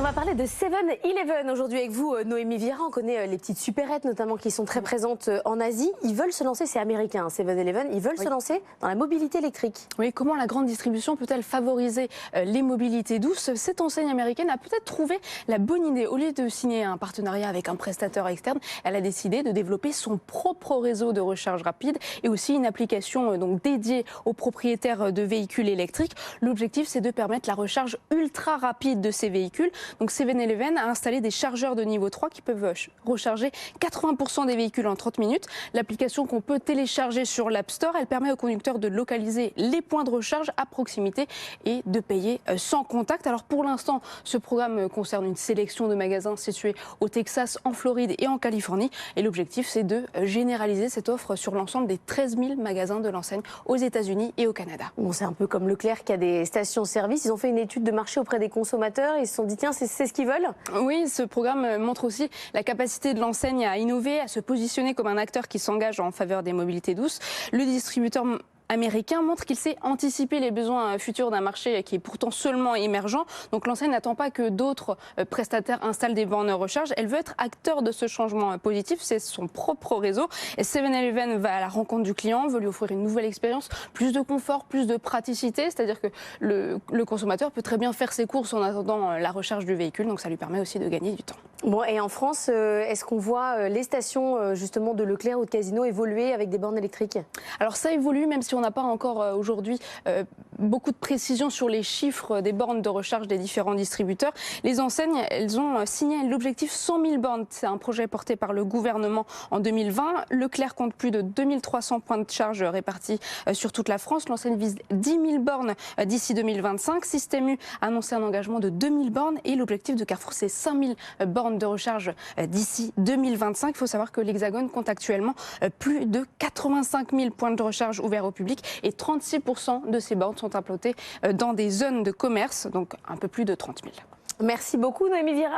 va parler de 7-Eleven aujourd'hui avec vous, Noémie Vira. On connaît les petites supérettes notamment qui sont très présentes en Asie. Ils veulent se lancer, c'est américain, 7-Eleven, ils veulent se lancer dans la mobilité électrique. Oui, comment la grande distribution peut-elle favoriser les mobilités douces? Cette enseigne américaine a peut-être trouvé la bonne idée. Au lieu de signer un partenariat avec un prestataire externe, elle a décidé de développer son propre réseau de recharge rapide et aussi une application donc dédiée aux propriétaires de véhicules électriques. L'objectif, c'est de permettre la recharge ultra rapide de ces véhicules. Donc 7-Eleven a installé des chargeurs de niveau 3 qui peuvent recharger 80% des véhicules en 30 minutes. L'application qu'on peut télécharger sur l'App Store, elle permet aux conducteurs de localiser les points de recharge à proximité et de payer sans contact. Alors pour l'instant, ce programme concerne une sélection de magasins situés au Texas, en Floride et en Californie. Et l'objectif, c'est de généraliser cette offre sur l'ensemble des 13 000 magasins de l'enseigne aux États-Unis et au Canada. Bon, c'est un peu comme Leclerc qui a des stations-service. Ils ont fait une étude de marché auprès des consommateurs et ils se sont dit tiens, c'est ce qu'ils veulent. Oui, ce programme montre aussi la capacité de l'enseigne à innover, à se positionner comme un acteur qui s'engage en faveur des mobilités douces. Le distributeur américain montre qu'il sait anticiper les besoins futurs d'un marché qui est pourtant seulement émergent. Donc l'enseigne n'attend pas que d'autres prestataires installent des bornes recharge. Elle veut être acteur de ce changement positif. C'est son propre réseau. Et 7-Eleven va à la rencontre du client, veut lui offrir une nouvelle expérience, plus de confort, plus de praticité. C'est-à-dire que le consommateur peut très bien faire ses courses en attendant la recharge du véhicule. Donc ça lui permet aussi de gagner du temps. Bon, et en France, est-ce qu'on voit les stations justement de Leclerc ou de Casino évoluer avec des bornes électriques? Alors ça évolue, même si on n'a pas encore aujourd'hui beaucoup de précisions sur les chiffres des bornes de recharge des différents distributeurs. Les enseignes, elles ont signé l'objectif 100 000 bornes. C'est un projet porté par le gouvernement en 2020. Leclerc compte plus de 2300 points de charge répartis sur toute la France. L'enseigne vise 10 000 bornes d'ici 2025. Système U a annoncé un engagement de 2 000 bornes et l'objectif de Carrefour, c'est 5 000 bornes de recharge d'ici 2025. Il faut savoir que l'Hexagone compte actuellement plus de 85 000 points de recharge ouverts au public et 36% de ces bornes sont implantées dans des zones de commerce, donc un peu plus de 30 000. Merci beaucoup, Noémie Vira.